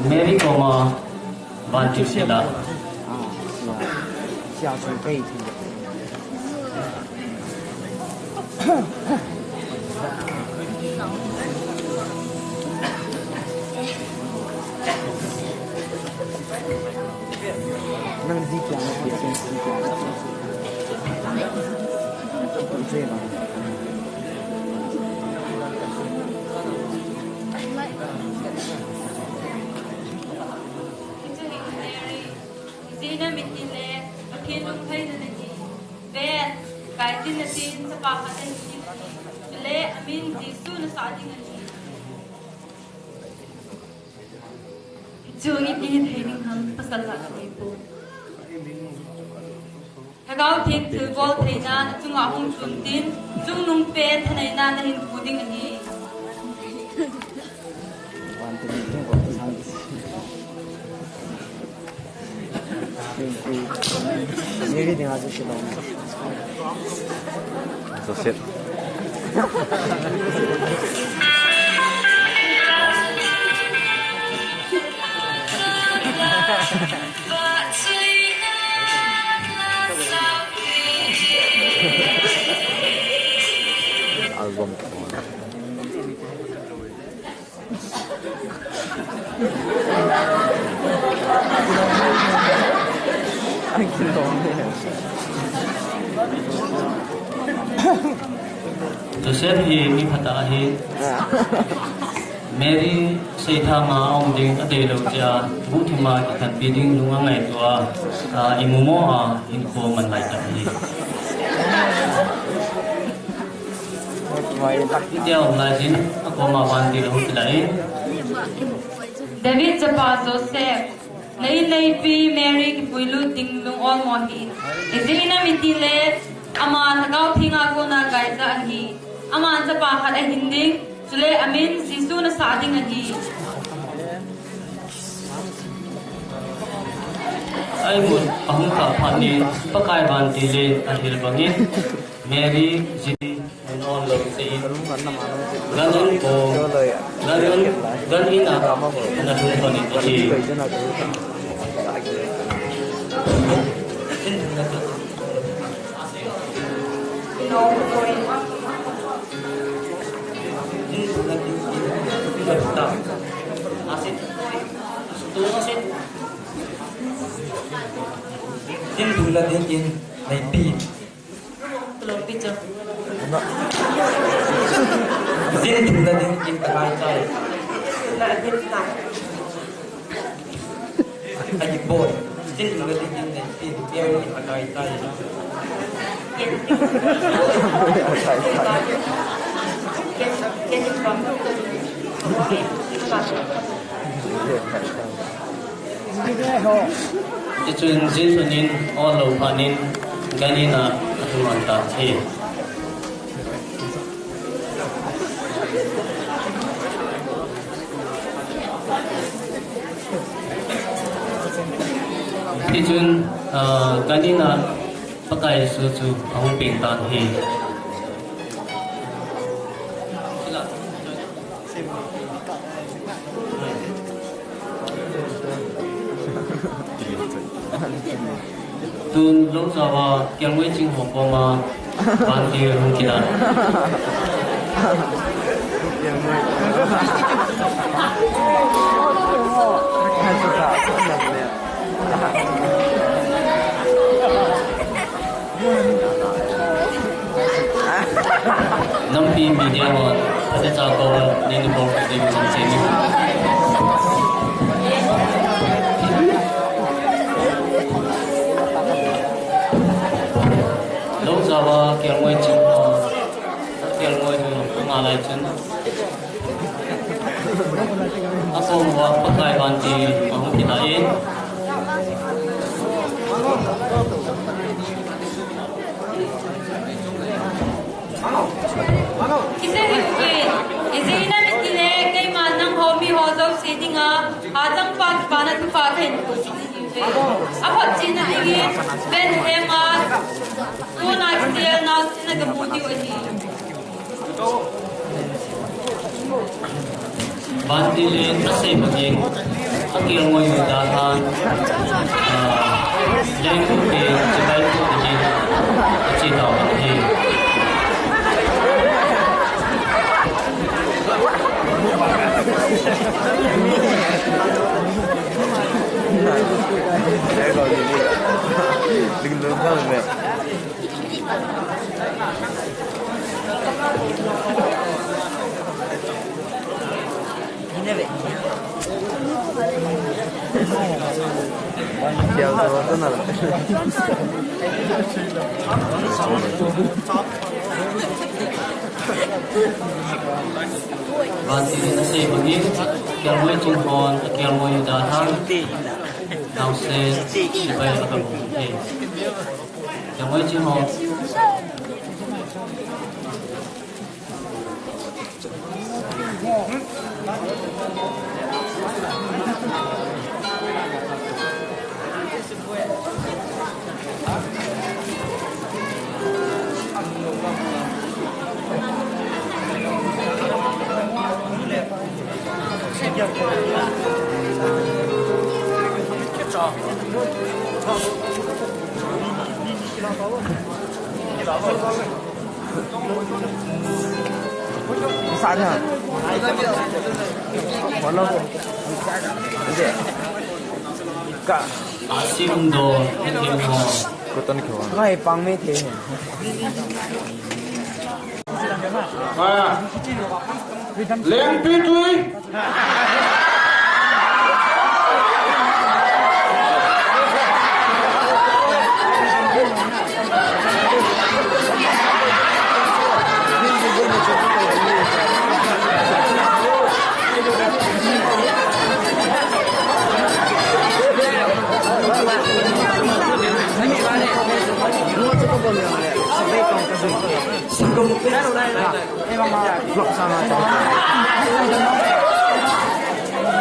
Mary Koma Bantu Sila. Kagau ting tu bol thina chung ahung chun tin chung nung pe thanai na na hin puding ani album Joseph hi mi phata hi Mary Seitha ma ong ding ade lo cha bu thima ki khan pi ding lunga ngai to a imumo a in ko man lai ta hi Dia online sin ako ma wan ti lo tilai David Japa Joseph nei pi Mary ki puilu ting lung all mo hi izina mitile ama thagau thinga ko na gai za hi ama japa khat a hinding chule amin sisu na sading hi ai mun ahung ka phani pakai ban ti le a hil bangin Mary ji non lo se ganon ko ganin na na thu thoni ti Din dula din in may pi. Tulog picture. Din dula din in kahit kay. Ay boy. Din dula din in may pi. Pero in kahit kay. Ichun Jesunin all panin ganina atumanta thi Ichun ganina pakai susu ahung pintan hi Tun lúc sau kiang với chính phủ của mà ban tiêu không kỹ năng năm phim video mà sẽ cho cô nên được một cái chương trình lúc sau kiang với chính kiang với người mà lại chính aku mau pakai banti mau kita in Kise dikit, izina mitile kay manang homi hodog sidinga atang pagpana tu pakin. Apa cina ini ben hema, kuna kecil nasi naga budi wajib. bandile nasi baging akil mo yung dahan yang ke cebai tu di cita bagi bandile nasi baging akil mo yung hon akil mo yung dahan now sen cebai akan bagi akil mo yung hon Sana. Mana pun. Tidak. Kak. asimdo akil mo Koton kau. Ngai pang me the. Leng pi tui.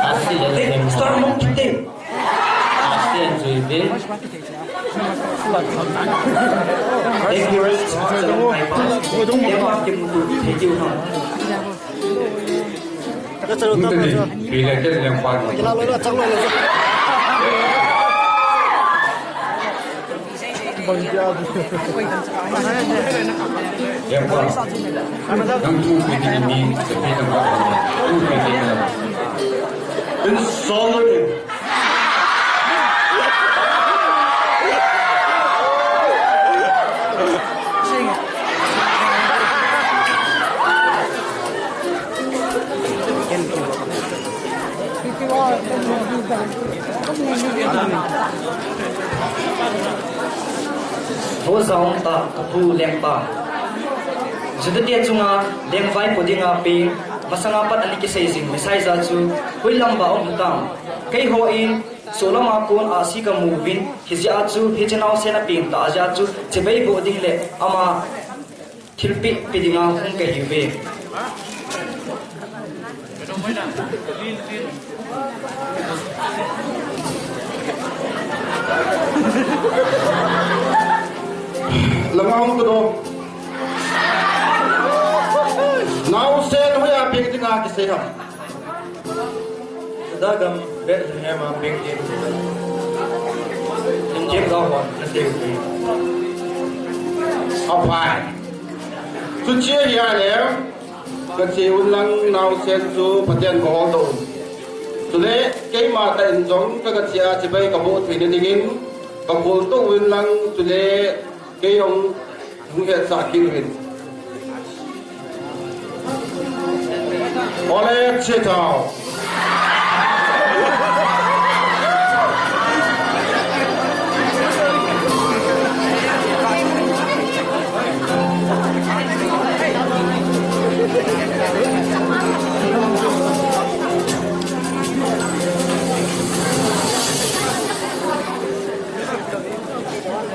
asli yang Sekarang mau kita. asli yang juibe Thank you very much. Dia pakai mutu hijau nak. Related yang paling. Yang paling. Yang tu kita ini seperti tempat tu kita ini. Insolent. Thua zong ta thu leng pa. Jadi dia cuma leng vai podi ngapi masanga pat ani ke seizing mesai za chu huilam ba om tang kai ho in solam akon asi ka movin hizia chu hijnao sena ping ta ja chu chebai bo ding le ama thilpi pidinga hung ke hiwe Lamang tu do. Now sen ho ya ping tinga ki se ha. dagam Bethlehem ping in Jim Gawon na teu Apai. Tu chia ya le. Ka chi un lang now sen chu pathian ko do. Tu le ke ma ta in jong ka chia chi bai ka bo thwi ni dingin. Ka bol to un lang tu le ke yong hung he sa king hin. Ole chetao.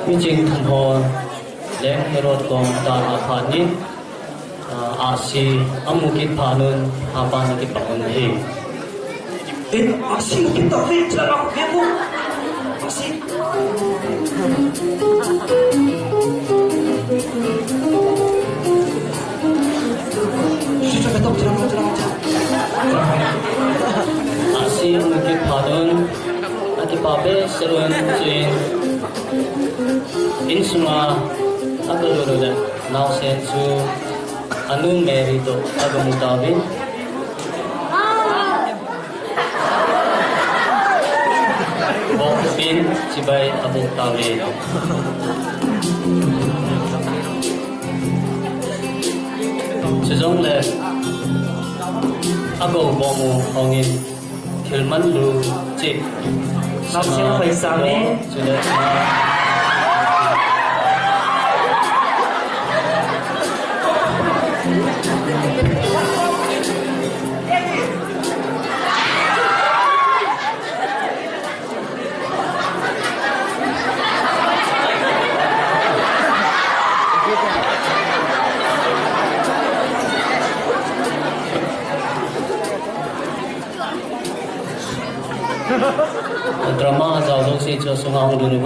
Mijing thon leng herot kong dan apani asi amukit panun apan ki pangun he Asin kita fit dalam kamu asin Sudah betul. si mungkin padon ati pabe serun suin in sunga agalo da now sen su anu merito agamutabi Bokpin sibay abutabi Sejong le Ago bomo hongin Kilman lu chip Nam sen khoi same Sudah drama giao dông si cho sung hong dulu